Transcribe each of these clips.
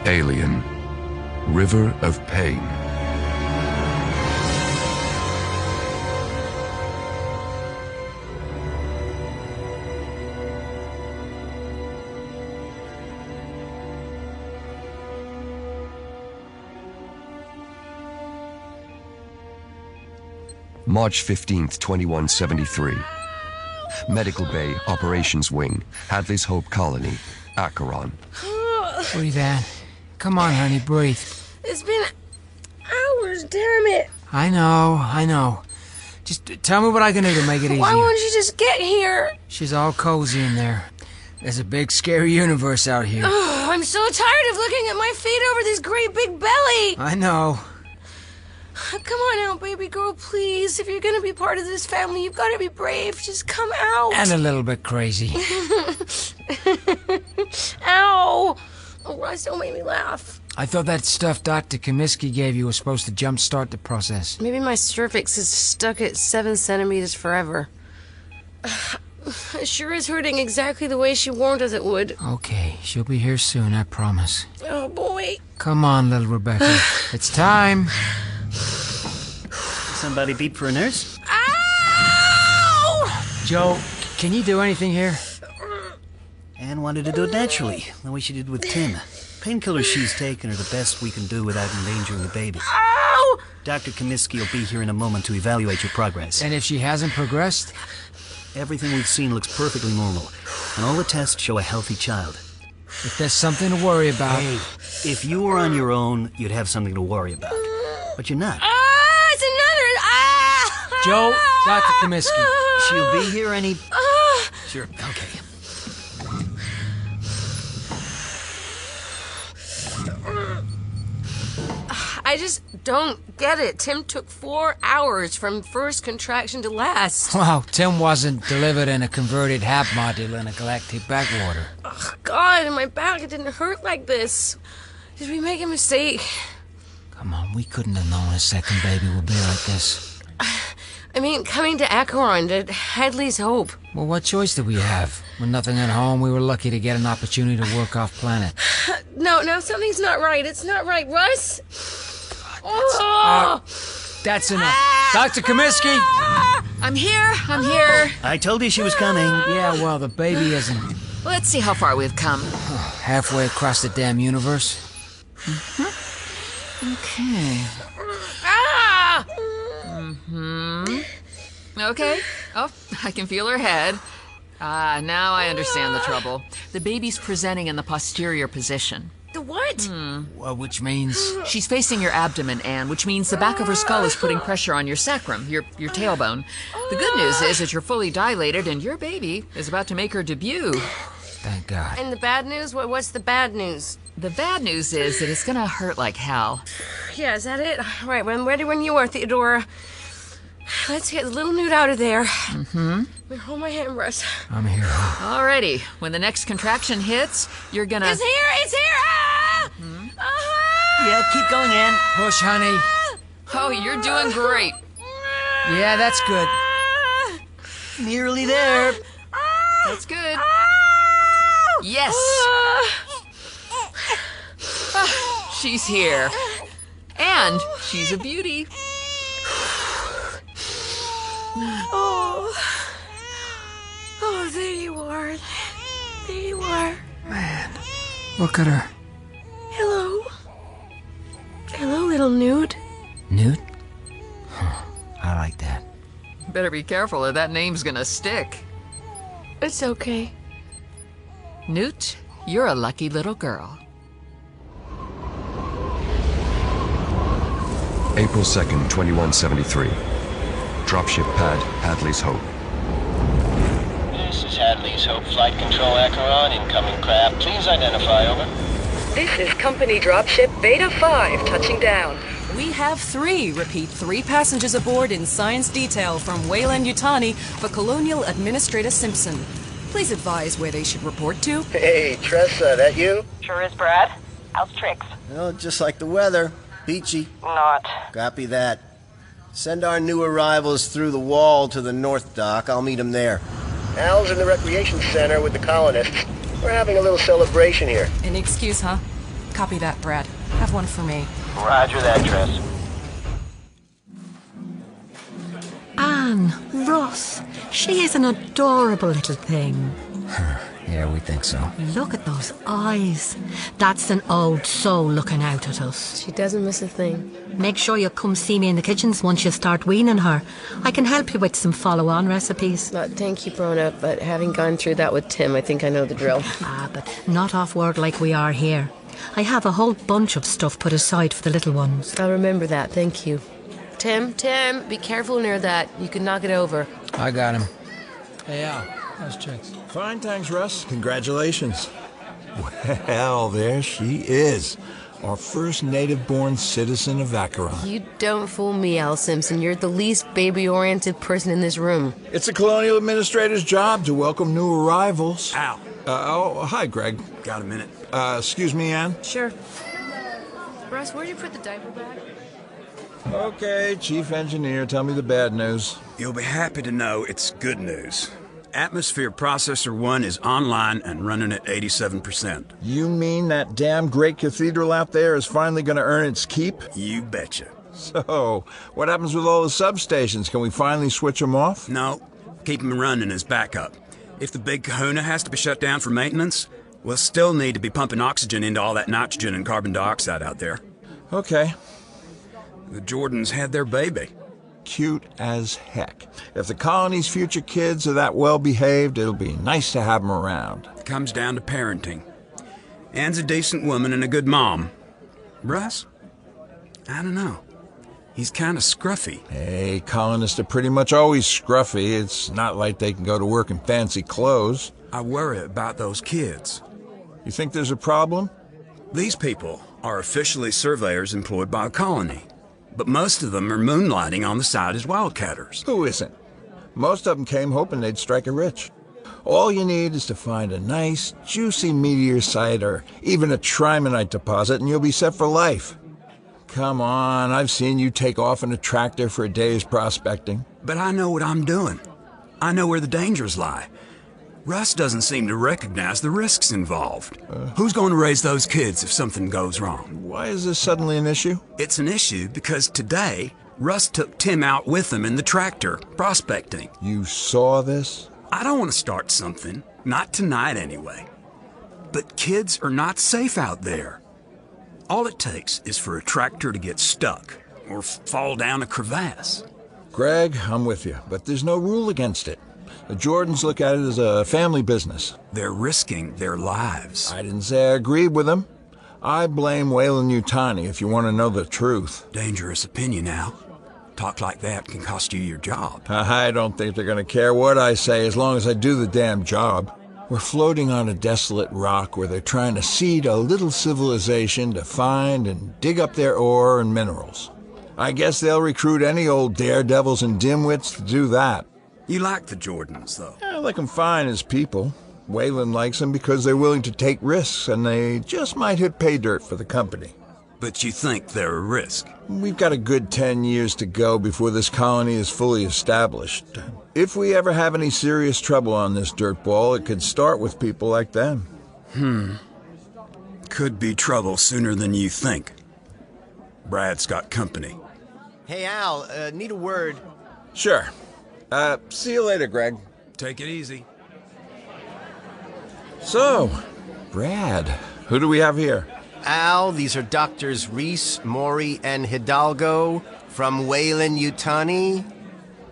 Alien. River of Pain. March 15th, 2173. Medical Bay, Operations Wing, Hadley's Hope Colony, Acheron. Breathe, Anne. Come on, honey, breathe. It's been hours, damn it. I know. Just tell me what I can do to make it easier. Why won't you just get here? She's all cozy in there. There's a big, scary universe out here. Oh, I'm so tired of looking at my feet over this great big belly. I know. Come on out, baby girl, please. If you're gonna be part of this family, you've gotta be brave. Just come out. And a little bit crazy. Ow! Oh, Russ, don't make me laugh. I thought that stuff Dr. Comiskey gave you was supposed to jumpstart the process. Maybe my cervix is stuck at 7 centimeters forever. It sure is hurting exactly the way she warned us it would. Okay, she'll be here soon, I promise. Oh, boy. Come on, little Rebecca. It's time. Somebody beep for a nurse? Ow! Joe, can you do anything here? Anne wanted to do it naturally, the way she did with Tim. Painkillers she's taken are the best we can do without endangering the baby. Ow! Dr. Comiskey will be here in a moment to evaluate your progress. And if she hasn't progressed? Everything we've seen looks perfectly normal, and all the tests show a healthy child. If there's something to worry about... Hey, if you were on your own, you'd have something to worry about. But you're not. It's another... Ah! Joe, Dr. Comiskey. She'll be here any... Sure, okay. I just don't get it. Tim took 4 hours from first contraction to last. Wow, Tim wasn't delivered in a converted HAP module in a galactic backwater. Oh, God, in my back, it didn't hurt like this. Did we make a mistake? Come on, we couldn't have known a second baby would be like this. I mean, coming to Acheron, to Hadley's Hope. Well, what choice did we have? With nothing at home, we were lucky to get an opportunity to work off planet. No, something's not right. It's not right. Russ? That's enough. Dr. Comiskey! I'm here. I told you she was coming. Yeah, well, the baby isn't. Let's see how far we've come. Halfway across the damn universe. Okay. Okay. Oh, I can feel her head. Now I understand the trouble. The baby's presenting in the posterior position. The what? Well, which means... She's facing your abdomen, Anne, which means the back of her skull is putting pressure on your sacrum, your tailbone. The good news is that you're fully dilated and your baby is about to make her debut. Thank God. And the bad news? What's the bad news? The bad news is that it's gonna hurt like hell. Yeah, is that it? All right, well, I'm ready when you are, Theodora. Let's get the little Newt out of there. Hold my hand, Russ. I'm here. Alrighty, when the next contraction hits, you're gonna... It's here! Ah! Yeah, keep going, Anne. Push, honey. Oh, you're doing great. Yeah, that's good. Nearly there. That's good. Yes. She's here. And she's a beauty. Oh, there you are. There you are. Man, look at her. Hello. Hello, little Newt. Newt? Huh, I like that. Better be careful or that name's gonna stick. It's okay. Newt, you're a lucky little girl. April 2nd, 2173. Dropship pad, Hadley's Hope. This is Hadley's Hope Flight Control Acheron, incoming craft. Please identify, over. This is Company Dropship Beta 5 touching down. We have 3 passengers aboard in science detail from Weyland-Yutani for Colonial Administrator Simpson. Please advise where they should report to. Hey, Tressa, that you? Sure is, Brad. How's tricks? Well, just like the weather. Beachy. Not. Copy that. Send our new arrivals through the wall to the North Dock. I'll meet them there. Al's in the recreation center with the colonists. We're having a little celebration here. Any excuse, huh? Copy that, Brad. Have one for me. Roger that, Tress. Anne, Ross, she is an adorable little thing. Yeah, we think so. Look at those eyes. That's an old soul looking out at us. She doesn't miss a thing. Make sure you come see me in the kitchens once you start weaning her. I can help you with some follow-on recipes. Thank you, Brona, but having gone through that with Tim, I think I know the drill. But not off word like we are here. I have a whole bunch of stuff put aside for the little ones. I'll remember that, thank you. Tim, be careful near that. You can knock it over. I got him. Hey, Al, how's chicks? Fine, thanks, Russ. Congratulations. Well, there she is. Our first native-born citizen of Acheron. You don't fool me, Al Simpson. You're the least baby-oriented person in this room. It's a colonial administrator's job to welcome new arrivals. Al. Hi, Greg. Got a minute? Excuse me, Anne? Sure. Russ, where'd you put the diaper bag? Okay, Chief Engineer, tell me the bad news. You'll be happy to know it's good news. Atmosphere Processor 1 is online and running at 87%. You mean that damn great cathedral out there is finally going to earn its keep? You betcha. So, what happens with all the substations? Can we finally switch them off? No, keep them running as backup. If the big kahuna has to be shut down for maintenance, we'll still need to be pumping oxygen into all that nitrogen and carbon dioxide out there. Okay. The Jordans had their baby. Cute as heck. If the colony's future kids are that well-behaved, it'll be nice to have them around. It comes down to parenting. Anne's a decent woman and a good mom. Russ? I don't know. He's kind of scruffy. Hey, colonists are pretty much always scruffy. It's not like they can go to work in fancy clothes. I worry about those kids. You think there's a problem? These people are officially surveyors employed by the colony. But most of them are moonlighting on the side as wildcatters. Who isn't? Most of them came hoping they'd strike it rich. All you need is to find a nice, juicy meteor site or even a trimonite deposit and you'll be set for life. Come on, I've seen you take off in a tractor for a day's prospecting. But I know what I'm doing. I know where the dangers lie. Russ doesn't seem to recognize the risks involved. Who's going to raise those kids if something goes wrong? Why is this suddenly an issue? It's an issue because today, Russ took Tim out with him in the tractor, prospecting. You saw this? I don't want to start something. Not tonight, anyway. But kids are not safe out there. All it takes is for a tractor to get stuck or fall down a crevasse. Greg, I'm with you, but there's no rule against it. The Jordans look at it as a family business. They're risking their lives. I didn't say I agreed with them. I blame Weyland-Yutani if you want to know the truth. Dangerous opinion, Al. Talk like that can cost you your job. I don't think they're going to care what I say as long as I do the damn job. We're floating on a desolate rock where they're trying to seed a little civilization to find and dig up their ore and minerals. I guess they'll recruit any old daredevils and dimwits to do that. You like the Jordans, though? I like them fine as people. Weyland likes them because they're willing to take risks, and they just might hit pay dirt for the company. But you think they're a risk? We've got a good 10 years to go before this colony is fully established. If we ever have any serious trouble on this dirt ball, it could start with people like them. Could be trouble sooner than you think. Brad's got company. Hey, Al, need a word. Sure. See you later, Greg. Take it easy. So, Brad, who do we have here? Al, these are Doctors Reese, Mori, and Hidalgo from Weyland-Yutani.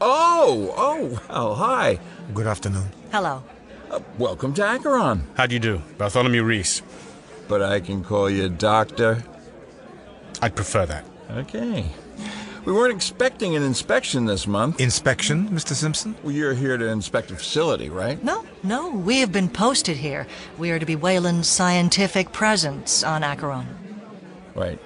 Oh, well, hi. Good afternoon. Hello. Welcome to Acheron. How do you do? Bartholomew Reese. But I can call you Doctor. I'd prefer that. Okay. We weren't expecting an inspection this month. Inspection, Mr. Simpson? Well, you're here to inspect a facility, right? No, we have been posted here. We are to be Weyland's scientific presence on Acheron. Right.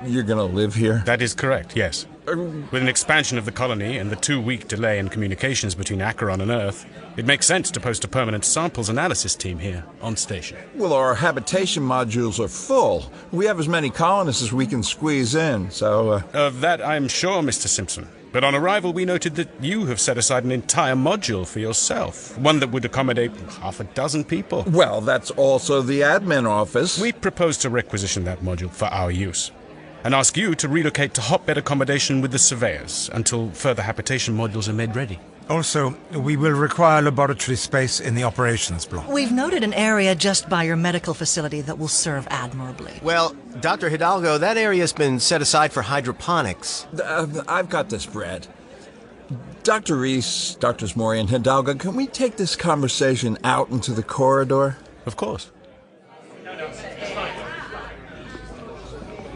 You're gonna live here? That is correct, yes. With an expansion of the colony and the 2-week delay in communications between Acheron and Earth, it makes sense to post a permanent samples analysis team here on station. Well, our habitation modules are full. We have as many colonists as we can squeeze in, so... Of that I'm sure, Mr. Simpson. But on arrival, we noted that you have set aside an entire module for yourself, one that would accommodate half a dozen people. Well, that's also the admin office. We propose to requisition that module for our use, and ask you to relocate to hotbed accommodation with the surveyors until further habitation modules are made ready. Also, we will require laboratory space in the operations block. We've noted an area just by your medical facility that will serve admirably. Well, Dr. Hidalgo, that area's been set aside for hydroponics. I've got this, Brad. Dr. Reese, Drs. Mori and Hidalgo, can we take this conversation out into the corridor? Of course.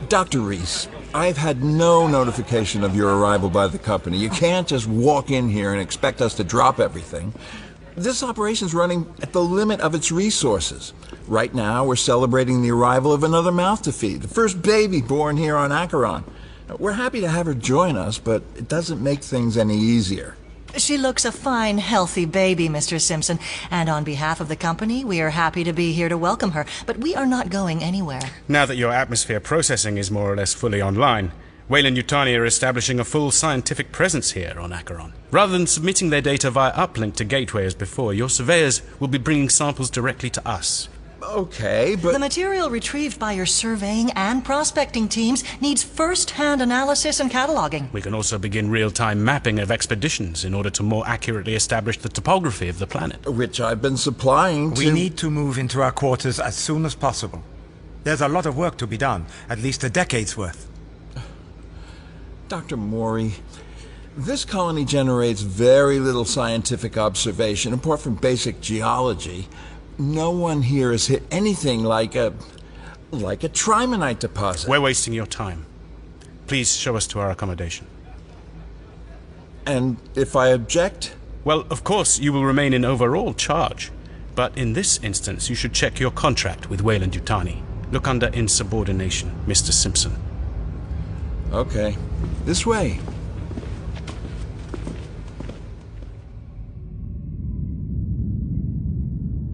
Dr. Reese, I've had no notification of your arrival by the company. You can't just walk in here and expect us to drop everything. This operation's running at the limit of its resources. Right now, we're celebrating the arrival of another mouth to feed, the first baby born here on Acheron. We're happy to have her join us, but it doesn't make things any easier. She looks a fine, healthy baby, Mr. Simpson, and on behalf of the company, we are happy to be here to welcome her, but we are not going anywhere. Now that your atmosphere processing is more or less fully online, Weyland-Yutani are establishing a full scientific presence here on Acheron. Rather than submitting their data via uplink to Gateway as before, your surveyors will be bringing samples directly to us. Okay, but... The material retrieved by your surveying and prospecting teams needs first-hand analysis and cataloging. We can also begin real-time mapping of expeditions in order to more accurately establish the topography of the planet. Which I've been supplying to... We need to move into our quarters as soon as possible. There's a lot of work to be done, at least a decade's worth. Dr. Mori, this colony generates very little scientific observation, apart from basic geology. No one here has hit anything like a trimonite deposit. We're wasting your time. Please show us to our accommodation. And if I object? Well, of course, you will remain in overall charge. But in this instance, you should check your contract with Weyland-Yutani. Look under insubordination, Mr. Simpson. Okay. This way.